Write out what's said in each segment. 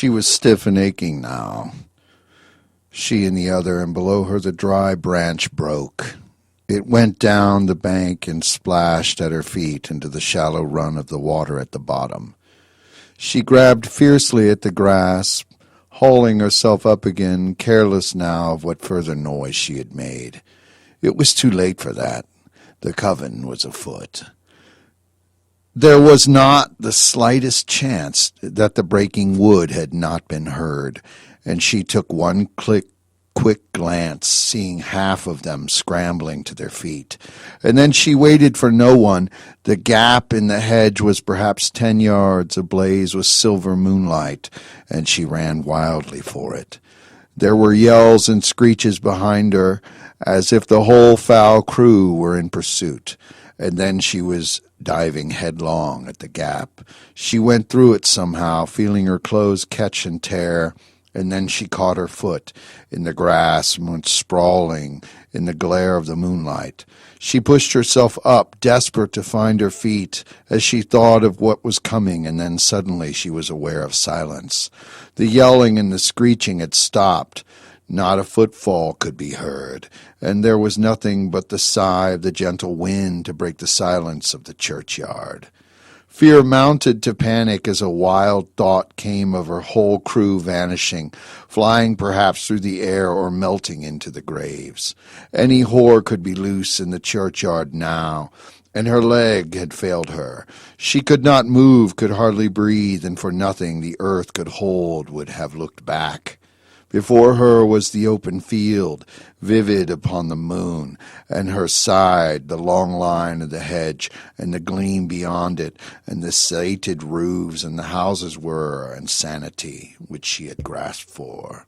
She was stiff and aching now. She and the other, and below her the dry branch broke. It went down the bank and splashed at her feet into the shallow run of the water at the bottom. She grabbed fiercely at the grass, hauling herself up again, careless now of what further noise she had made. It was too late for that. The Coven was afoot. There was not the slightest chance that the breaking wood had not been heard, and she took one quick glance, seeing half of them scrambling to their feet. And then she waited for no one. The gap in the hedge was perhaps 10 yards ablaze with silver moonlight, and she ran wildly for it. There were yells and screeches behind her, as if the whole foul crew were in pursuit. And then she was diving headlong at the gap. She went through it somehow, feeling her clothes catch and tear, and then she caught her foot in the grass and went sprawling in the glare of the moonlight. She pushed herself up, desperate to find her feet, as she thought of what was coming, and then suddenly she was aware of silence. The yelling and the screeching had stopped. Not a footfall could be heard, and there was nothing but the sigh of the gentle wind to break the silence of the churchyard. Fear mounted to panic as a wild thought came of her whole crew vanishing, flying perhaps through the air or melting into the graves. Any whore could be loose in the churchyard now, and her leg had failed her. She could not move, could hardly breathe, and for nothing the earth could hold would have looked back. Before her was the open field, vivid upon the moon, and her side the long line of the hedge, and the gleam beyond it, and the sated roofs and the houses were, and sanity, which she had grasped for.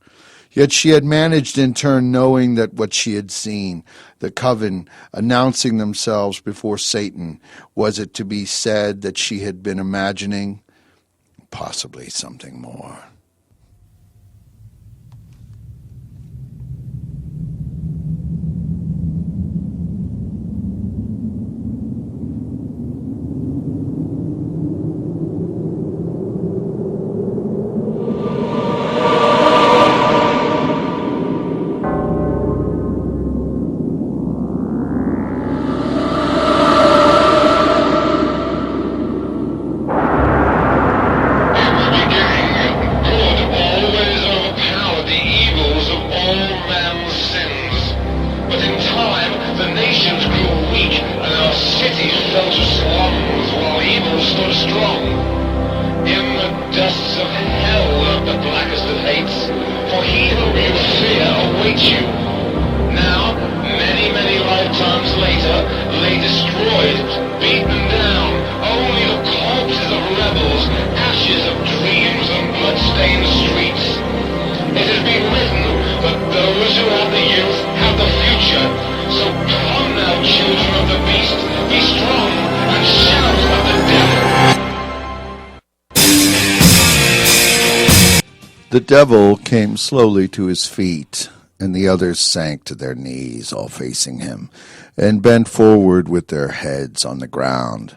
Yet she had managed in turn, knowing that what she had seen, the Coven announcing themselves before Satan, was it to be said that she had been imagining? Possibly something more. The devil came slowly to his feet, and the others sank to their knees, all facing him, and bent forward with their heads on the ground.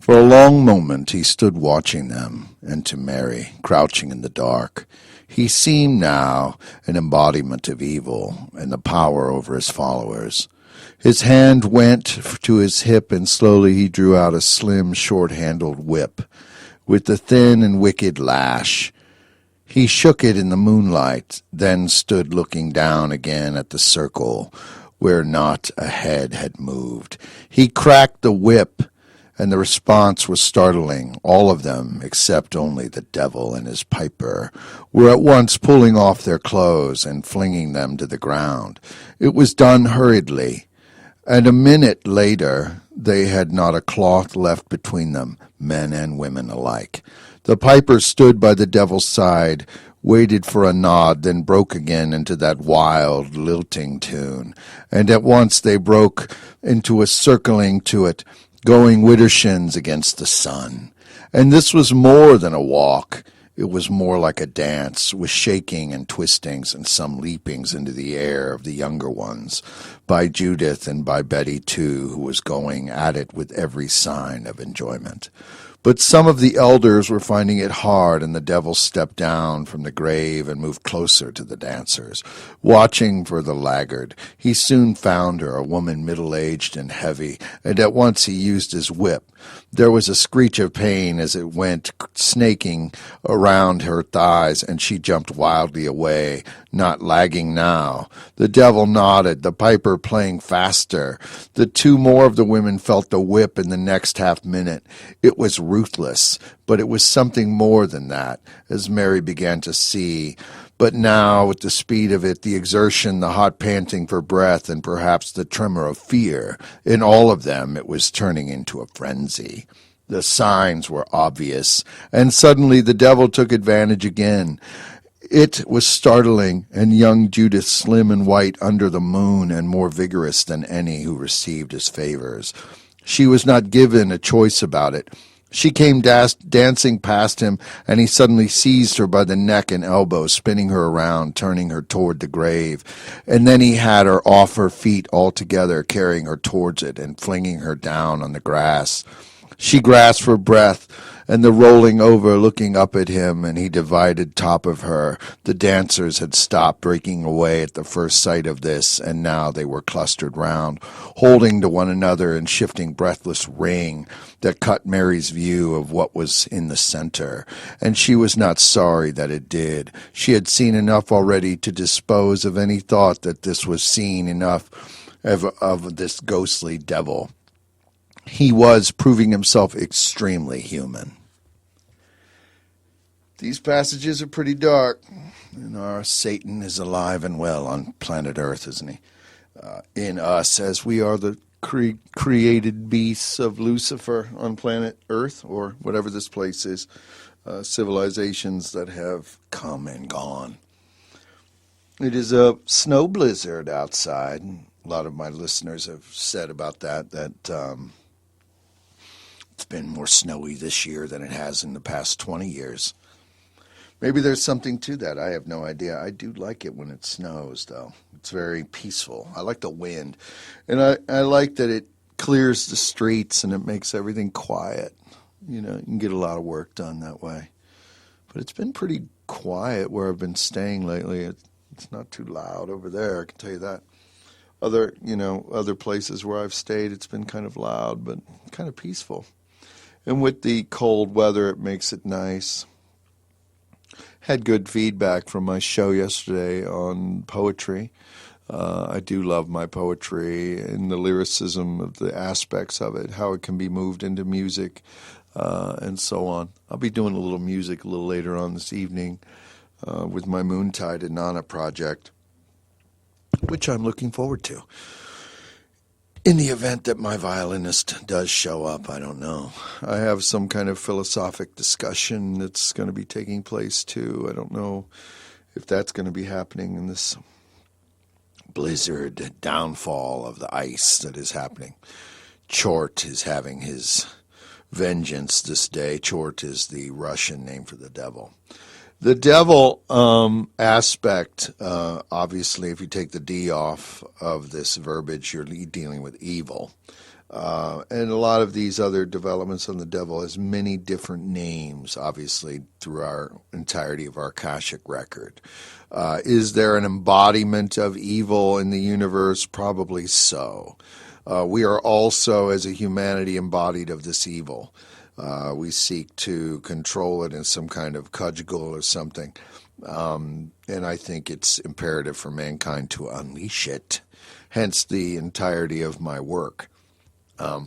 For a long moment he stood watching them, and to Mary, crouching in the dark. He seemed now an embodiment of evil and the power over his followers. His hand went to his hip, and slowly he drew out a slim, short-handled whip, with the thin and wicked lash. He shook it in the moonlight, then stood looking down again at the circle, where not a head had moved. He cracked the whip, and the response was startling. All of them, except only the devil and his piper, were at once pulling off their clothes and flinging them to the ground. It was done hurriedly, and a minute later they had not a cloth left between them, men and women alike. The piper stood by the devil's side, waited for a nod, then broke again into that wild, lilting tune, and at once they broke into a circling to it, going widdershins against the sun. And this was more than a walk. It was more like a dance, with shaking and twistings and some leapings into the air of the younger ones, by Judith and by Betty too, who was going at it with every sign of enjoyment. But some of the elders were finding it hard, and the devil stepped down from the grave and moved closer to the dancers, watching for the laggard. He soon found her, a woman middle-aged and heavy, and at once he used his whip. There was a screech of pain as it went snaking around her thighs, and she jumped wildly away, not lagging now. The devil nodded, the piper playing faster. The two more of the women felt the whip in the next half-minute. It was ruthless, but it was something more than that, as Mary began to see. But now, with the speed of it, the exertion, the hot panting for breath, and perhaps the tremor of fear, in all of them it was turning into a frenzy. The signs were obvious, and suddenly the devil took advantage again. It was startling, and young Judith, slim and white under the moon, and more vigorous than any who received his favors. She was not given a choice about it. She came dancing past him, and he suddenly seized her by the neck and elbow, spinning her around, turning her toward the grave. And then he had her off her feet altogether, carrying her towards it and flinging her down on the grass. She grasped for breath, and the rolling over, looking up at him, and he divided top of her. The dancers had stopped breaking away at the first sight of this, and now they were clustered round, holding to one another in shifting breathless ring that cut Mary's view of what was in the center. And she was not sorry that it did. She had seen enough already to dispose of any thought that this was seen enough of this ghostly devil. He was proving himself extremely human. These passages are pretty dark, and our Satan is alive and well on planet Earth, isn't he? In us, as we are the created beasts of Lucifer on planet Earth, or whatever this place is, civilizations that have come and gone. It is a snow blizzard outside. A lot of my listeners have said about that it's been more snowy this year than it has in the past 20 years. Maybe there's something to that. I have no idea. I do like it when it snows, though. It's very peaceful. I like the wind. And I like that it clears the streets and it makes everything quiet. You know, you can get a lot of work done that way. But it's been pretty quiet where I've been staying lately. It's not too loud over there, I can tell you that. Other places where I've stayed, it's been kind of loud, but kind of peaceful. And with the cold weather, it makes it nice. Had good feedback from my show yesterday on poetry. I do love my poetry and the lyricism of the aspects of it, how it can be moved into music, and so on. I'll be doing a little music a little later on this evening with my Moontide and Nana project, which I'm looking forward to. In the event that my violinist does show up, I don't know. I have some kind of philosophic discussion that's going to be taking place too. I don't know if that's going to be happening in this blizzard downfall of the ice that is happening. Chort is having his vengeance this day. Chort is the Russian name for the devil. The devil aspect, obviously, if you take the D off of this verbiage, you're dealing with evil. And a lot of these other developments on the devil has many different names, obviously, through our entirety of our Akashic record. Is there an embodiment of evil in the universe? Probably so. We are also, as a humanity, embodied of this evil. We seek to control it in some kind of cudgel or something. And I think it's imperative for mankind to unleash it, hence the entirety of my work. A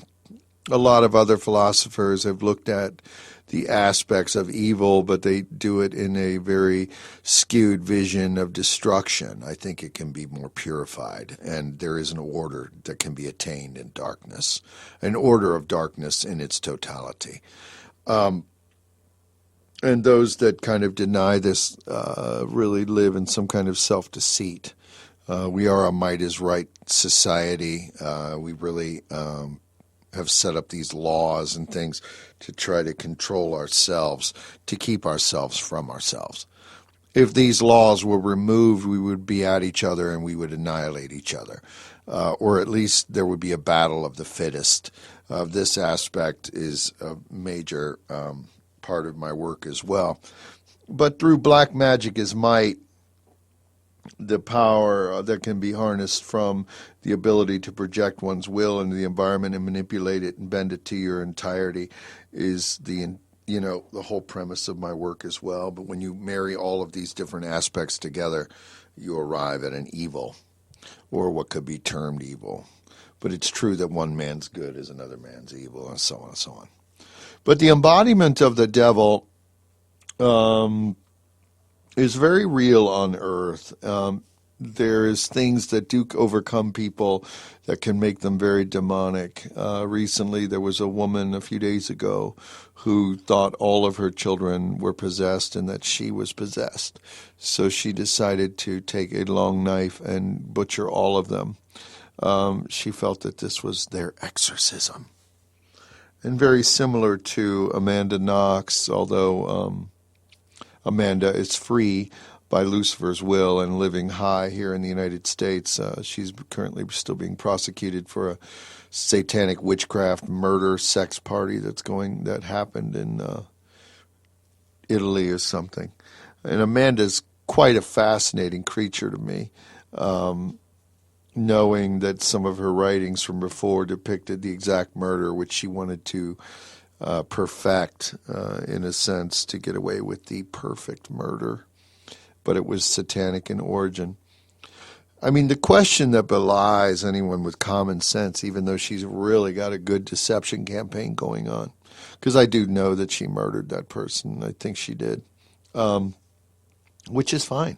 lot of other philosophers have looked at the aspects of evil, but they do it in a very skewed vision of destruction. I think it can be more purified, and there is an order that can be attained in darkness, an order of darkness in its totality. And those that kind of deny this really live in some kind of self-deceit. We are a might is right society. We really have set up these laws and things to try to control ourselves, to keep ourselves from ourselves. If these laws were removed, we would be at each other and we would annihilate each other. or at least there would be a battle of the fittest. This aspect is a major part of my work as well. But through black magic is might, the power that can be harnessed from the ability to project one's will into the environment and manipulate it and bend it to your entirety is the whole premise of my work as well. But when you marry all of these different aspects together, you arrive at an evil, or what could be termed evil. But it's true that one man's good is another man's evil, and so on and so on. But the embodiment of the devil is very real on Earth. There's things that do overcome people that can make them very demonic. Recently, there was a woman a few days ago who thought all of her children were possessed and that she was possessed. So she decided to take a long knife and butcher all of them. She felt that this was their exorcism. And very similar to Amanda Knox, although Amanda is free by Lucifer's will and living high here in the United States. She's currently still being prosecuted for a satanic witchcraft murder sex party that happened in Italy or something. And Amanda's quite a fascinating creature to me, knowing that some of her writings from before depicted the exact murder which she wanted to perfect, in a sense, to get away with the perfect murder. But it was satanic in origin. I mean, the question that belies anyone with common sense, even though she's really got a good deception campaign going on, because I do know that she murdered that person. I think she did, which is fine.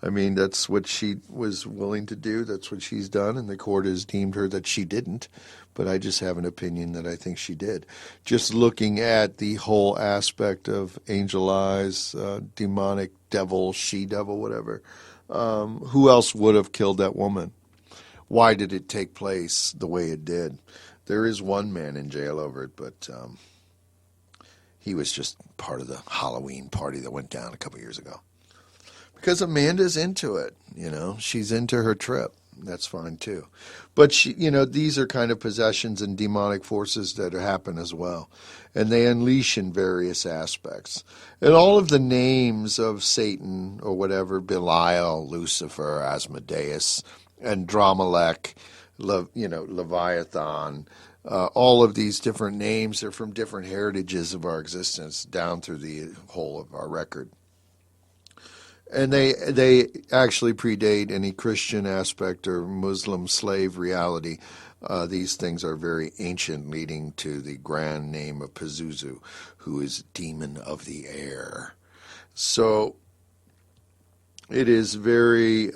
I mean, that's what she was willing to do. That's what she's done, and the court has deemed her that she didn't. But I just have an opinion that I think she did. Just looking at the whole aspect of angel eyes, demonic devil, she-devil, whatever, who else would have killed that woman? Why did it take place the way it did? There is one man in jail over it, but he was just part of the Halloween party that went down a couple years ago. Because Amanda's into it, she's into her trip. That's fine too. But these are kind of possessions and demonic forces that happen as well. And they unleash in various aspects. And all of the names of Satan or whatever, Belial, Lucifer, Asmodeus, Andromelech, Leviathan, all of these different names are from different heritages of our existence down through the whole of our record. And they actually predate any Christian aspect or Muslim slave reality. These things are very ancient, leading to the grand name of Pazuzu, who is demon of the air. So it is very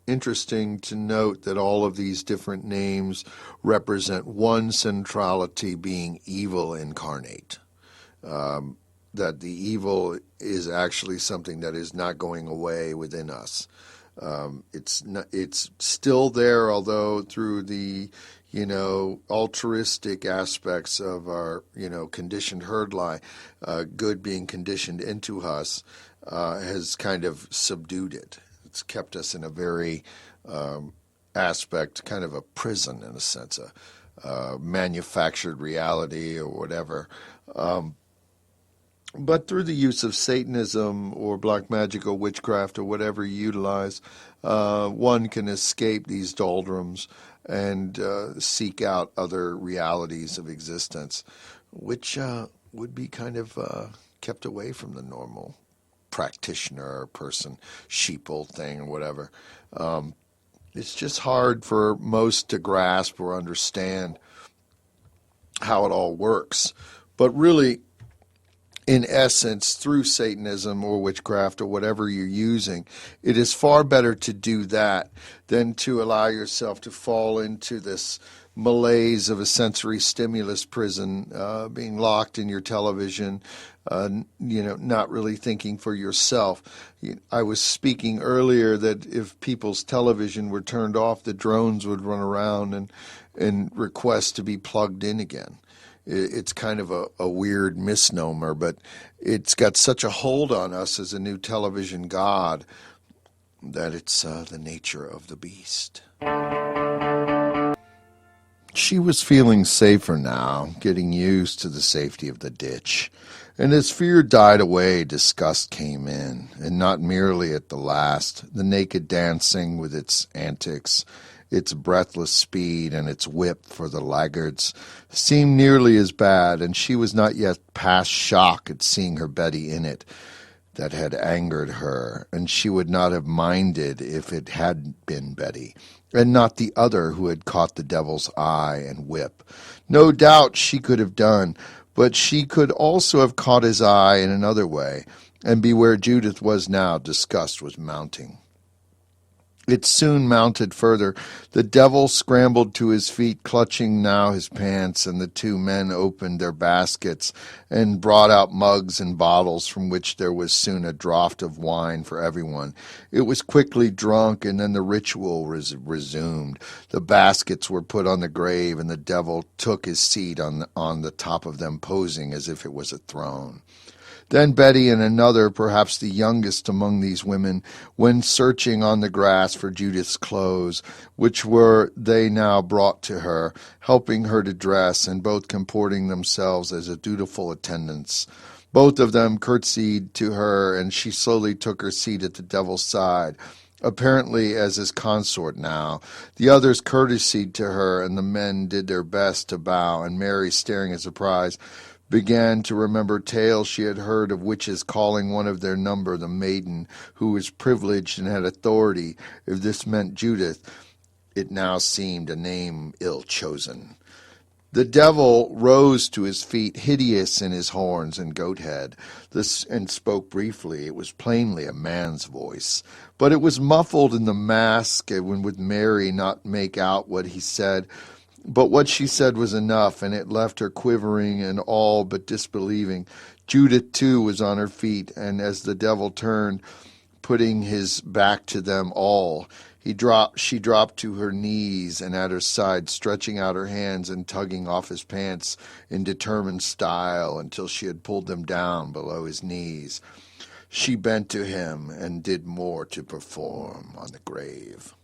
interesting to note that all of these different names represent one centrality, being evil incarnate. That the evil is actually something that is not going away within us. It's still there, although through the altruistic aspects of our conditioned herd lie, good being conditioned into us has kind of subdued it. It's kept us in a very aspect, kind of a prison in a sense, a manufactured reality or whatever. But through the use of Satanism or black magic or witchcraft or whatever you utilize, one can escape these doldrums and seek out other realities of existence, which would be kind of kept away from the normal practitioner or person, sheeple thing or whatever. It's just hard for most to grasp or understand how it all works. But really, in essence, through Satanism or witchcraft or whatever you're using, it is far better to do that than to allow yourself to fall into this malaise of a sensory stimulus prison, being locked in your television, not really thinking for yourself. I was speaking earlier that if people's television were turned off, the drones would run around and request to be plugged in again. It's kind of a weird misnomer, but it's got such a hold on us as a new television god that it's the nature of the beast. She was feeling safer now, getting used to the safety of the ditch. And as fear died away, disgust came in, and not merely at the last. The naked dancing with its antics, its breathless speed, and its whip for the laggards seemed nearly as bad, and she was not yet past shock at seeing her Betty in it. That had angered her, and she would not have minded if it had been Betty, and not the other who had caught the devil's eye and whip. No doubt she could have done, but she could also have caught his eye in another way, and be where Judith was now. Disgust was mounting. It soon mounted further. The devil scrambled to his feet, clutching now his pants, and the two men opened their baskets and brought out mugs and bottles from which there was soon a draught of wine for everyone. It was quickly drunk, and then the ritual resumed. The baskets were put on the grave, and the devil took his seat on the top of them, posing as if it was a throne. Then Betty and another, perhaps the youngest among these women, went searching on the grass for Judith's clothes, which were they now brought to her, helping her to dress, and both comporting themselves as a dutiful attendants. Both of them curtsied to her, and she slowly took her seat at the devil's side, apparently as his consort now. The others courtesied to her, and the men did their best to bow, and Mary, staring in surprise, began to remember tales she had heard of witches calling one of their number the maiden, who was privileged and had authority. If this meant Judith, it now seemed a name ill-chosen. The devil rose to his feet, hideous in his horns and goat head, and spoke briefly. It was plainly a man's voice, but it was muffled in the mask, and would Mary not make out what he said. But what she said was enough, and it left her quivering and all but disbelieving. Judith, too, was on her feet, and as the devil turned, putting his back to them all, she dropped to her knees and at her side, stretching out her hands and tugging off his pants in determined style until she had pulled them down below his knees. She bent to him and did more to perform on the grave.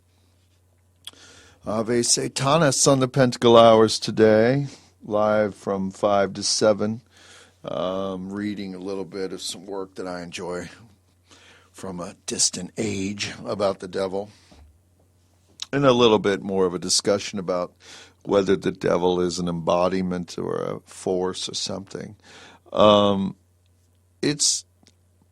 Ave Satanas on the Pentacle-Hours today, live from 5 to 7, reading a little bit of some work that I enjoy from a distant age about the devil, and a little bit more of a discussion about whether the devil is an embodiment or a force or something. It's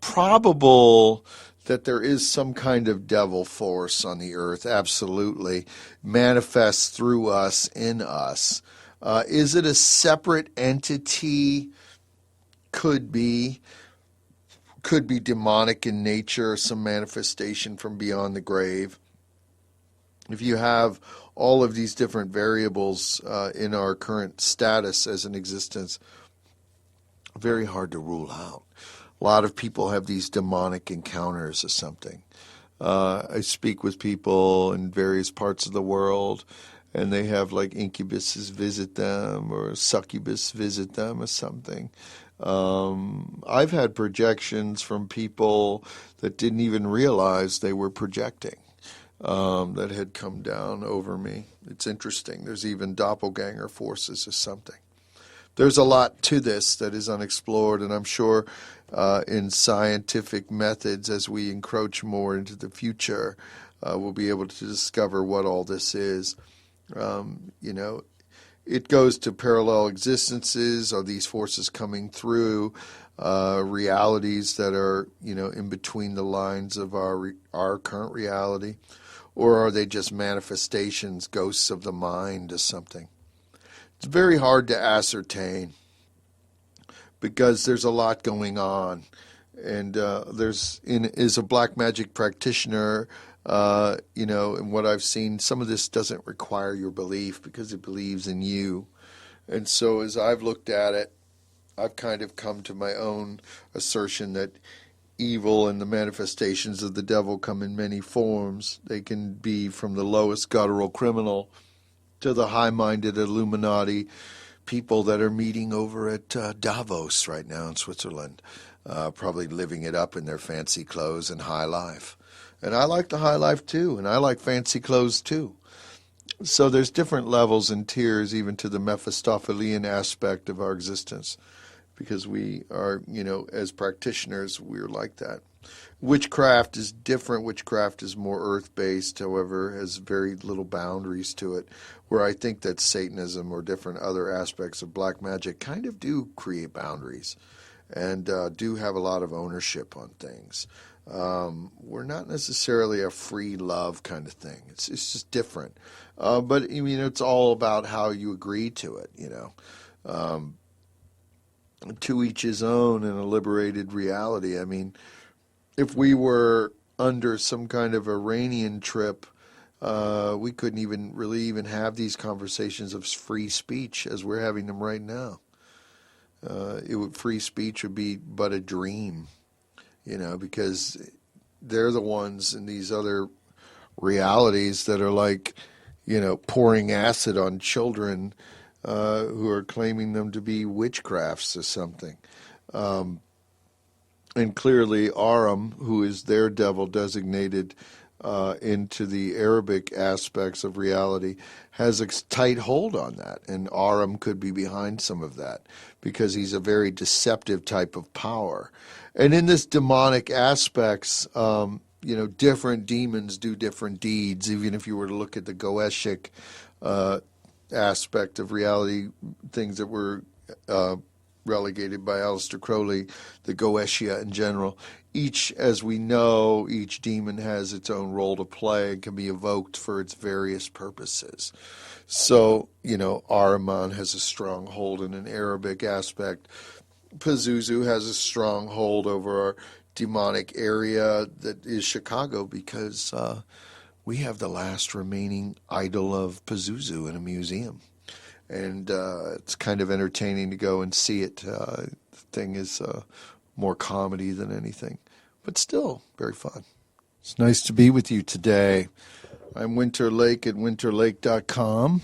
probable that there is some kind of devil force on the earth, absolutely, manifests through us, in us. Is it a separate entity? Could be demonic in nature, some manifestation from beyond the grave. If you have all of these different variables in our current status as an existence, very hard to rule out. A lot of people have these demonic encounters or something. I speak with people in various parts of the world, and they have like incubuses visit them or succubus visit them or something. I've had projections from people that didn't even realize they were projecting, that had come down over me. It's interesting. There's even doppelganger forces or something. There's a lot to this that is unexplored, and I'm sure in scientific methods, as we encroach more into the future, we'll be able to discover what all this is. It goes to parallel existences. Are these forces coming through realities that are, in between the lines of our current reality? Or are they just manifestations, ghosts of the mind or something? It's very hard to ascertain because there's a lot going on. And as a black magic practitioner, and what I've seen, some of this doesn't require your belief because it believes in you. And so as I've looked at it, I've kind of come to my own assertion that evil and the manifestations of the devil come in many forms. They can be from the lowest guttural criminal to the high-minded Illuminati people that are meeting over at Davos right now in Switzerland, probably living it up in their fancy clothes and high life. And I like the high life too, and I like fancy clothes too. So there's different levels and tiers even to the Mephistophelian aspect of our existence, because we are, as practitioners, we're like that. Witchcraft is different. Witchcraft is more earth-based, however, has very little boundaries to it, where I think that Satanism or different other aspects of black magic kind of do create boundaries and do have a lot of ownership on things. We're not necessarily a free love kind of thing. It's just different. But, it's all about how you agree to it, to each his own in a liberated reality. I mean, if we were under some kind of Iranian trip, we couldn't even have these conversations of free speech as we're having them right now. Free speech would be but a dream, because they're the ones in these other realities that are like, pouring acid on children who are claiming them to be witchcrafts or something. And clearly Aram, who is their devil designated into the Arabic aspects of reality, has a tight hold on that. And Aram could be behind some of that because he's a very deceptive type of power. And in this demonic aspects, different demons do different deeds. Even if you were to look at the Goeshic aspect of reality, things that were relegated by Aleister Crowley, the Goetia in general, as we know, each demon has its own role to play and can be evoked for its various purposes. So, Ahriman has a strong hold in an Arabic aspect. Pazuzu has a strong hold over our demonic area that is Chicago, because we have the last remaining idol of Pazuzu in a museum. And it's kind of entertaining to go and see it. The thing is more comedy than anything, but still very fun. It's nice to be with you today. I'm Winter Lake at winterlake.com.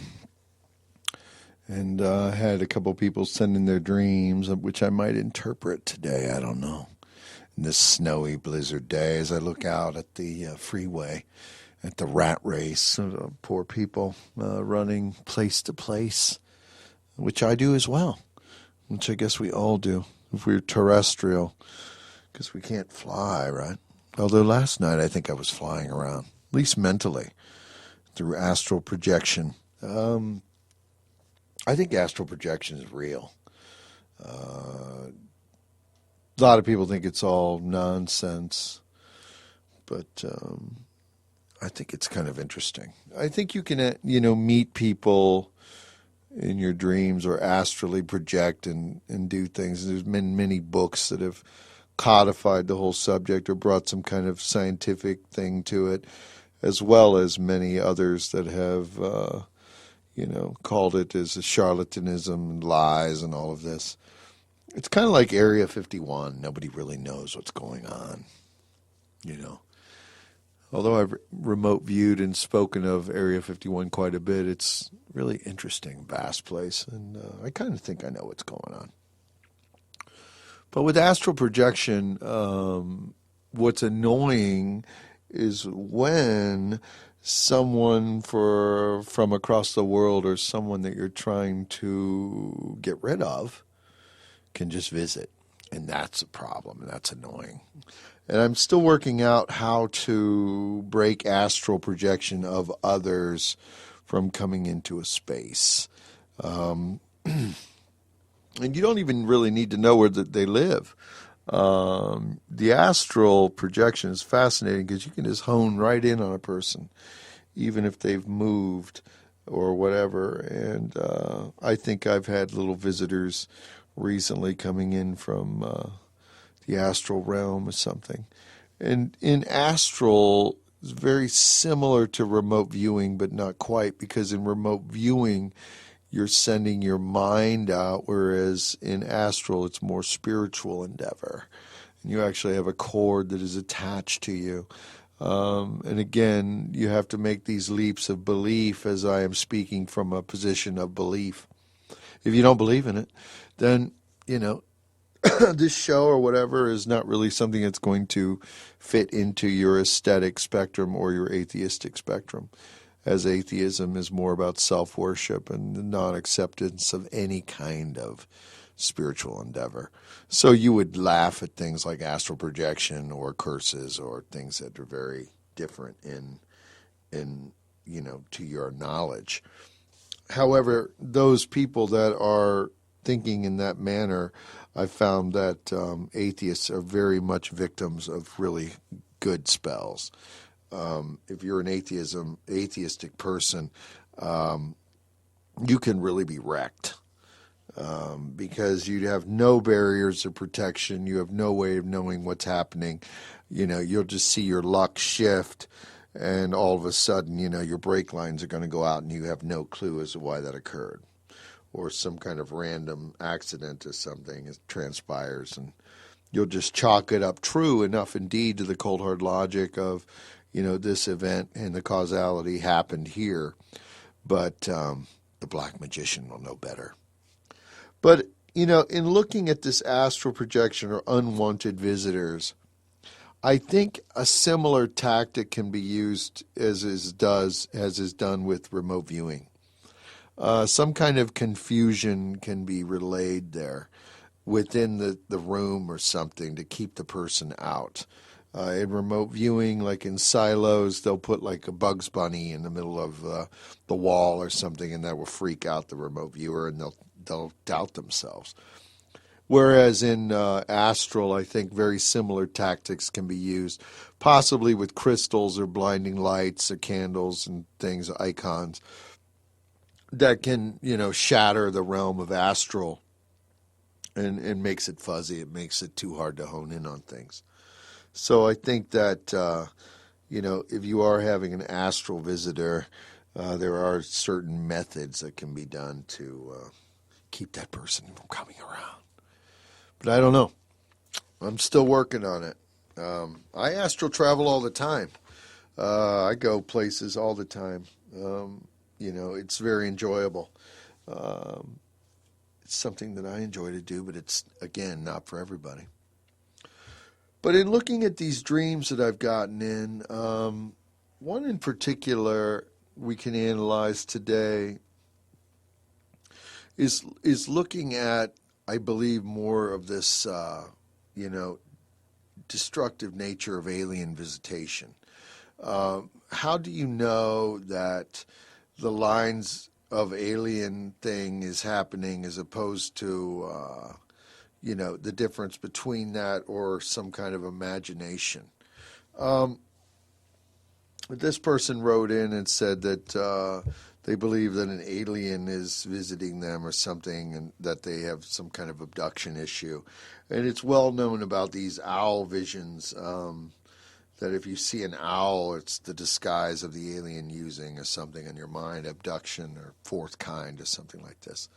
And I had a couple people send in their dreams, which I might interpret today. I don't know. In this snowy blizzard day, as I look out at the freeway, at the rat race of poor people running place to place, which I do as well, which I guess we all do if we're terrestrial, because we can't fly, right? Although last night I think I was flying around, at least mentally, through astral projection. I think astral projection is real. A lot of people think it's all nonsense, but I think it's kind of interesting. I think you can, meet people in your dreams or astrally project and do things. There's been many books that have codified the whole subject or brought some kind of scientific thing to it, as well as many others that have, called it as a charlatanism and lies and all of this. It's kind of like Area 51. Nobody really knows what's going on, Although I've remote viewed and spoken of Area 51 quite a bit, it's really interesting, vast place, and I kind of think I know what's going on. But with astral projection, what's annoying is when someone from across the world or someone that you're trying to get rid of can just visit. And that's a problem, and that's annoying. And I'm still working out how to break astral projection of others from coming into a space. And you don't even really need to know where they live. The astral projection is fascinating because you can just hone right in on a person, even if they've moved or whatever. And I think I've had little visitors recently coming in from the astral realm or something. And in astral, it's very similar to remote viewing, but not quite, because in remote viewing, you're sending your mind out, whereas in astral, it's more spiritual endeavor. And you actually have a cord that is attached to you. And again, you have to make these leaps of belief, as I am speaking from a position of belief. If you don't believe in it, then, this show or whatever is not really something that's going to fit into your aesthetic spectrum or your atheistic spectrum. as atheism is more about self-worship and the non-acceptance of any kind of spiritual endeavor. So you would laugh at things like astral projection or curses or things that are very different in to your knowledge. However, those people that are thinking in that manner, I found that atheists are very much victims of really good spells. If you're an atheistic person, you can really be wrecked because you have no barriers of protection. You have no way of knowing what's happening. You'll just see your luck shift, and all of a sudden, your brake lines are going to go out, and you have no clue as to why that occurred, or some kind of random accident or something transpires, and you'll just chalk it up true enough indeed to the cold hard logic of, this event and the causality happened here. But the black magician will know better. But, in looking at this astral projection or unwanted visitors, I think a similar tactic can be used as is done with remote viewing. Some kind of confusion can be relayed there within the room or something to keep the person out. In remote viewing, like in silos, they'll put like a Bugs Bunny in the middle of the wall or something, and that will freak out the remote viewer, and they'll doubt themselves. Whereas in Astral, I think very similar tactics can be used, possibly with crystals or blinding lights or candles and things, icons, that can, shatter the realm of Astral and makes it fuzzy. It makes it too hard to hone in on things. So I think that, if you are having an astral visitor, there are certain methods that can be done to keep that person from coming around. But I don't know. I'm still working on it. I astral travel all the time. I go places all the time. It's very enjoyable. It's something that I enjoy to do, but it's, again, not for everybody. But in looking at these dreams that I've gotten in, one in particular we can analyze today is looking at, I believe, more of this, destructive nature of alien visitation. How do you know that the lines of alien thing is happening as opposed to, the difference between that or some kind of imagination? This person wrote in and said that they believe that an alien is visiting them or something, and that they have some kind of abduction issue. And it's well known about these owl visions, that if you see an owl, it's the disguise of the alien using or something in your mind, abduction or fourth kind or something like this.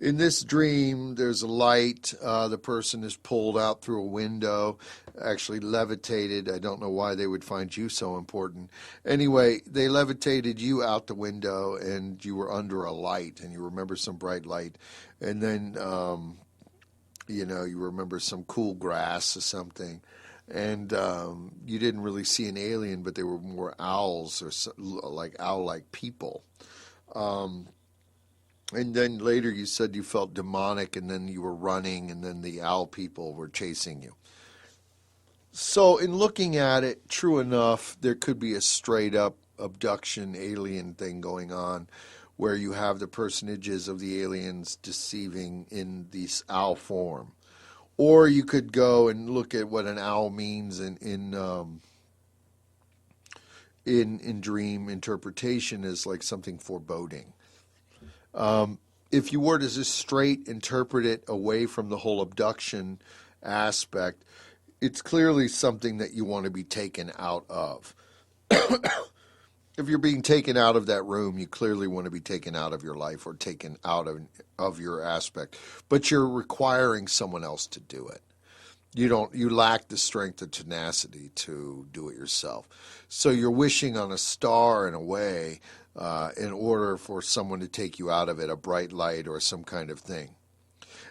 In this dream, there's a light. The person is pulled out through a window, actually levitated. I don't know why they would find you so important. Anyway, they levitated you out the window, and you were under a light, and you remember some bright light. And then, you remember some cool grass or something. And you didn't really see an alien, but they were more owls or like owl-like people. And then later you said you felt demonic, and then you were running, and then the owl people were chasing you. So in looking at it, true enough, there could be a straight-up abduction alien thing going on where you have the personages of the aliens deceiving in this owl form. Or you could go and look at what an owl means in dream interpretation as like something foreboding. If you were to just straight interpret it away from the whole abduction aspect, it's clearly something that you want to be taken out of. If you're being taken out of that room, you clearly want to be taken out of your life or taken out of your aspect. But you're requiring someone else to do it. You lack the strength and tenacity to do it yourself. So you're wishing on a star in a way, in order for someone to take you out of it, a bright light or some kind of thing.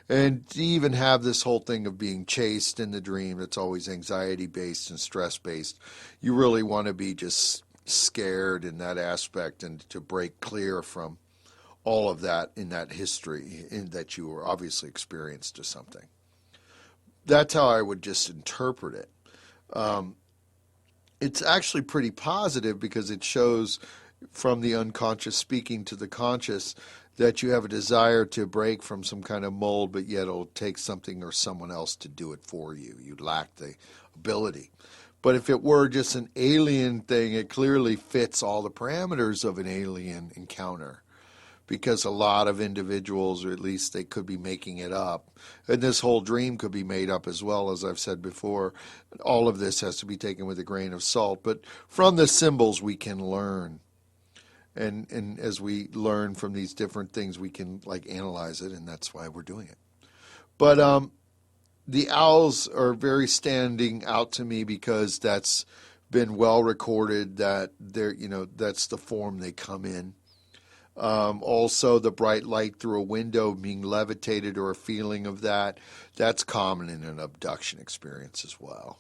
And to even have this whole thing of being chased in the dream, that's always anxiety-based and stress-based, you really want to be just scared in that aspect and to break clear from all of that in that history in that you were obviously experienced or something. That's how I would just interpret it. It's actually pretty positive because it shows from the unconscious speaking to the conscious that you have a desire to break from some kind of mold, but yet it'll take something or someone else to do it for you. You lack the ability. But if it were just an alien thing, it clearly fits all the parameters of an alien encounter, because a lot of individuals, or at least they could be making it up, and this whole dream could be made up as well, as I've said before. All of this has to be taken with a grain of salt, but from the symbols we can learn. And as we learn from these different things, we can like analyze it, and that's why we're doing it. But the owls are very standing out to me because that's been well recorded that they're, that's the form they come in. Also, the bright light through a window, being levitated or a feeling of that, that's common in an abduction experience as well.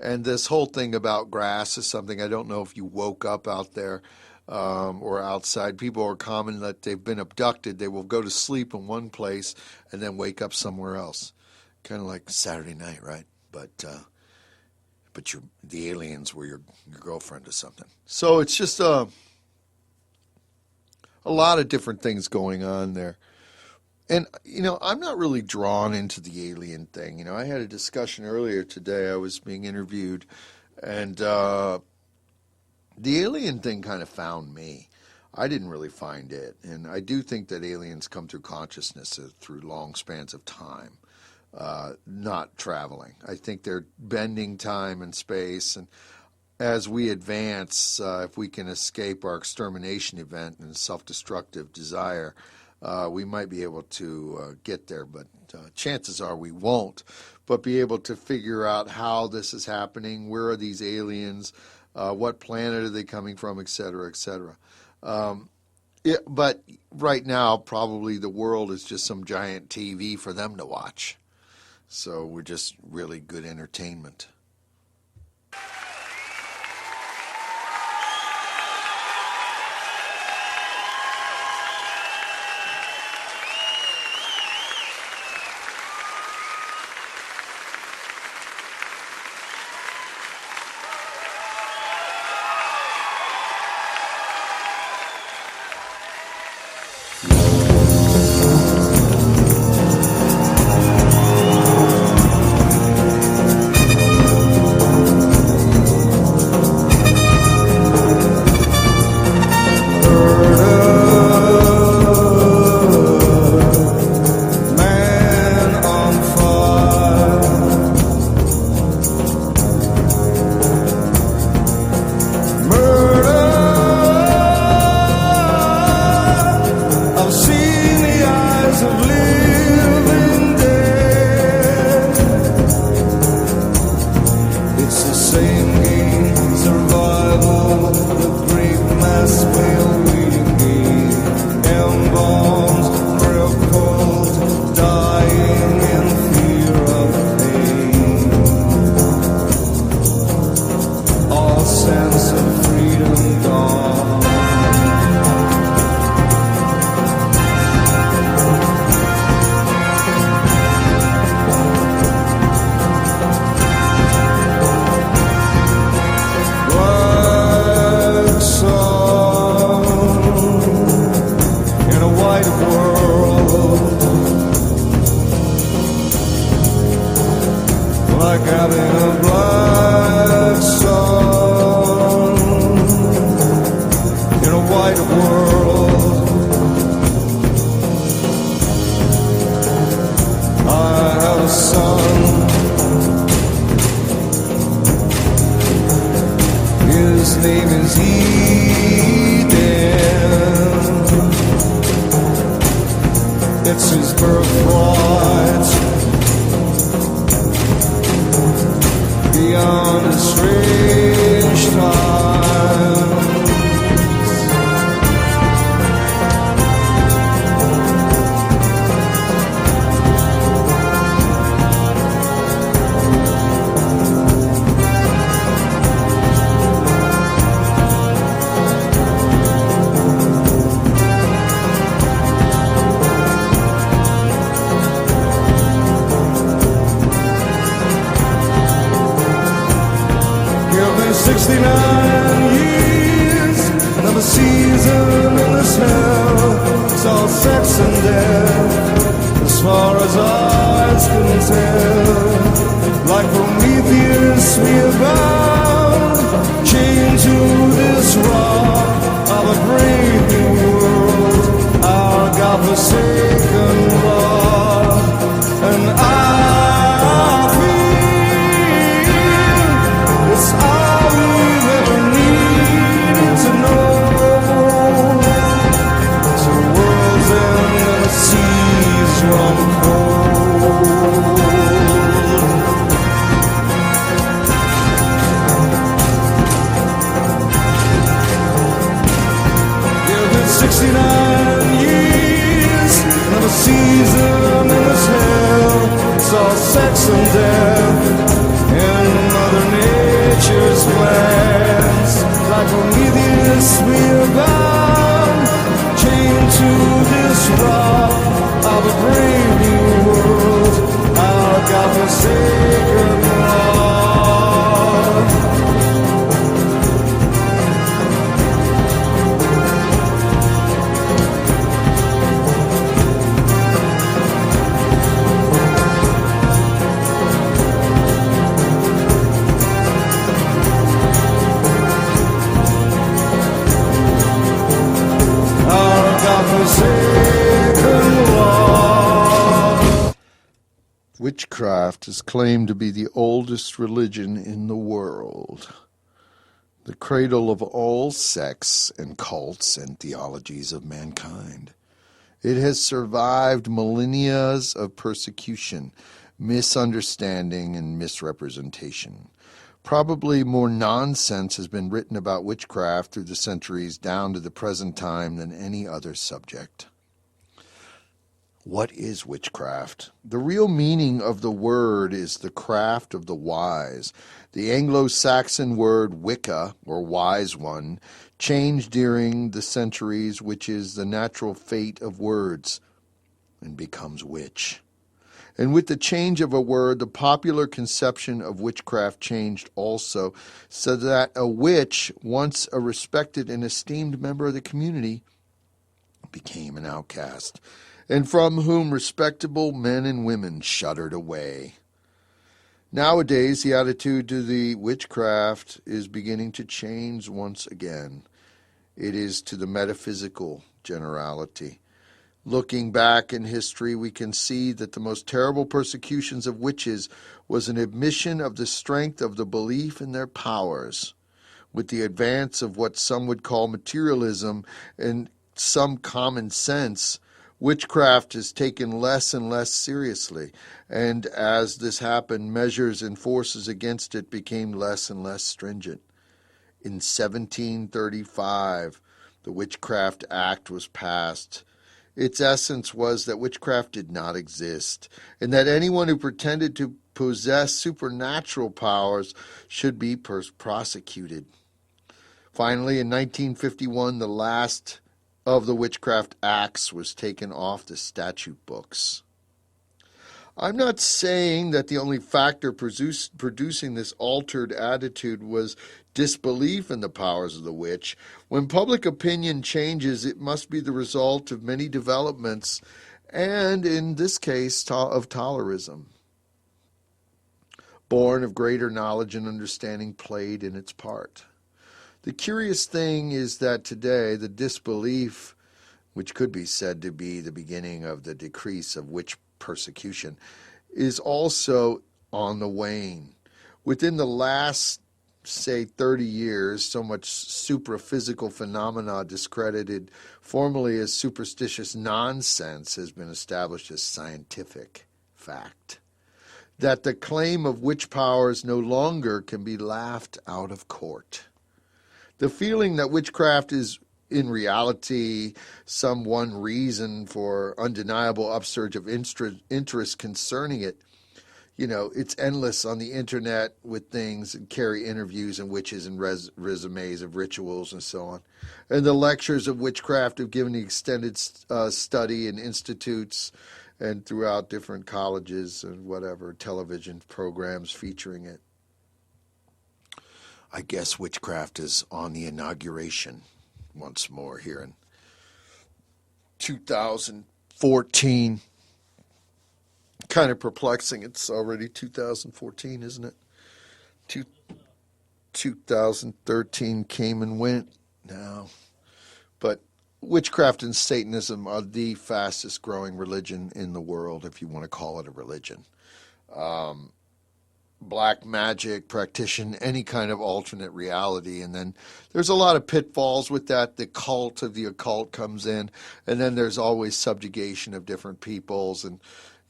And this whole thing about grass is something, I don't know if you woke up out there or outside. People are common that they've been abducted. They will go to sleep in one place and then wake up somewhere else. Kind of like Saturday night, right? But the aliens were your girlfriend or something. So it's just a lot of different things going on there. And, I'm not really drawn into the alien thing. I had a discussion earlier today. I was being interviewed, and the alien thing kind of found me. I didn't really find it. And I do think that aliens come through consciousness through long spans of time, not traveling. I think they're bending time and space. And as we advance, if we can escape our extermination event and self-destructive desire, we might be able to get there, but chances are we won't. But be able to figure out how this is happening, where are these aliens, what planet are they coming from, et cetera, et cetera. But right now, probably the world is just some giant TV for them to watch. So we're just really good entertainment. season in this hell. It's all sex and death, as far as eyes can tell. Like Prometheus we are bound, chained to this rock of a brave new world, our God-forsaken rock. And I feel it's all we've ever needed to know. To world's end and the seas run cold. Give it 69 years, another season in this hell. It's all sex and death in Mother Nature's plans. Like Prometheus we are bound, chained to this rock of a brave new world, our God-forsaken rock. Witchcraft is claimed to be the oldest religion in the world, the cradle of all sects and cults and theologies of mankind. It has survived millennia of persecution, misunderstanding, and misrepresentation. Probably more nonsense has been written about witchcraft through the centuries down to the present time than any other subject. What is witchcraft? The real meaning of the word is the craft of the wise. The Anglo-Saxon word Wicca, or wise one, changed during the centuries, which is the natural fate of words, and becomes witch. And with the change of a word, the popular conception of witchcraft changed also, so that a witch, once a respected and esteemed member of the community, became an outcast, and from whom respectable men and women shuddered away. Nowadays, the attitude to the witchcraft is beginning to change once again. It is to the metaphysical generality. Looking back in history, we can see that the most terrible persecutions of witches was an admission of the strength of the belief in their powers. With the advance of what some would call materialism and some common sense, witchcraft is taken less and less seriously, and as this happened, measures and forces against it became less and less stringent. In 1735, the Witchcraft Act was passed. Its essence was that witchcraft did not exist, and that anyone who pretended to possess supernatural powers should be prosecuted. Finally, in 1951, the last of the Witchcraft Acts was taken off the statute books. I'm not saying that the only factor producing this altered attitude was disbelief in the powers of the witch. When public opinion changes, it must be the result of many developments, and in this case, of tolerism. Born of greater knowledge and understanding played in its part. The curious thing is that today the disbelief, which could be said to be the beginning of the decrease of witch persecution, is also on the wane. Within the last, say, 30 years, so much supraphysical phenomena discredited formerly as superstitious nonsense has been established as scientific fact. That the claim of witch powers no longer can be laughed out of court. The feeling that witchcraft is in reality some one reason for undeniable upsurge of interest concerning it. You know, it's endless on the internet with things and carry interviews and witches and resumes of rituals and so on. And the lectures of witchcraft have given the extended study in institutes and throughout different colleges and whatever, television programs featuring it. I guess witchcraft is on the inauguration. once more here in 2014. Kind of perplexing. It's already 2014, isn't it? 2013 came and went now. But witchcraft and Satanism are the fastest growing religion in the world, if you want to call it a religion. Black magic, practitioner, any kind of alternate reality. And then there's a lot of pitfalls with that. The cult of the occult comes in. And then there's always subjugation of different peoples and,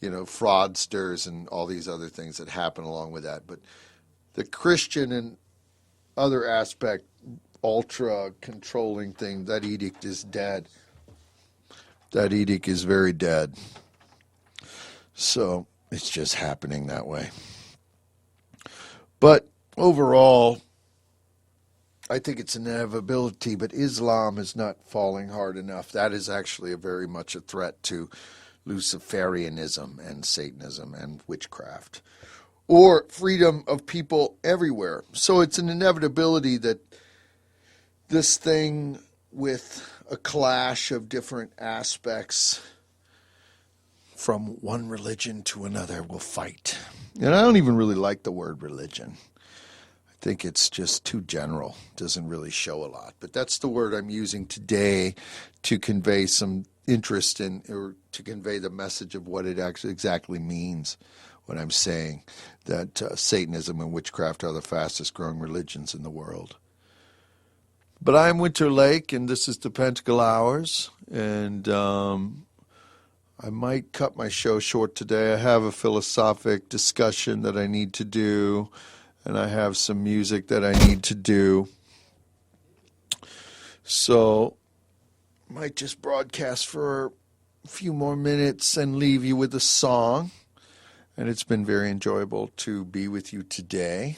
fraudsters and all these other things that happen along with that. But the Christian and other aspect, ultra controlling thing, that edict is dead. That edict is very dead. So it's just happening that way. But overall, I think it's an inevitability, but Islam is not falling hard enough. That is actually very much a threat to Luciferianism and Satanism and witchcraft, or freedom of people everywhere. So it's an inevitability that this thing with a clash of different aspects from one religion to another will fight. And I don't even really like the word religion. I think it's just too general. It doesn't really show a lot. But that's the word I'm using today to convey some interest in, or to convey the message of what it actually exactly means when I'm saying that Satanism and witchcraft are the fastest growing religions in the world. But I'm Winter Lake, and this is the Pentacle-Hours, and I might cut my show short today. I have a philosophic discussion that I need to do, and I have some music that I need to do. So I might just broadcast for a few more minutes and leave you with a song. And it's been very enjoyable to be with you today,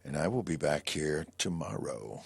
and I will be back here tomorrow.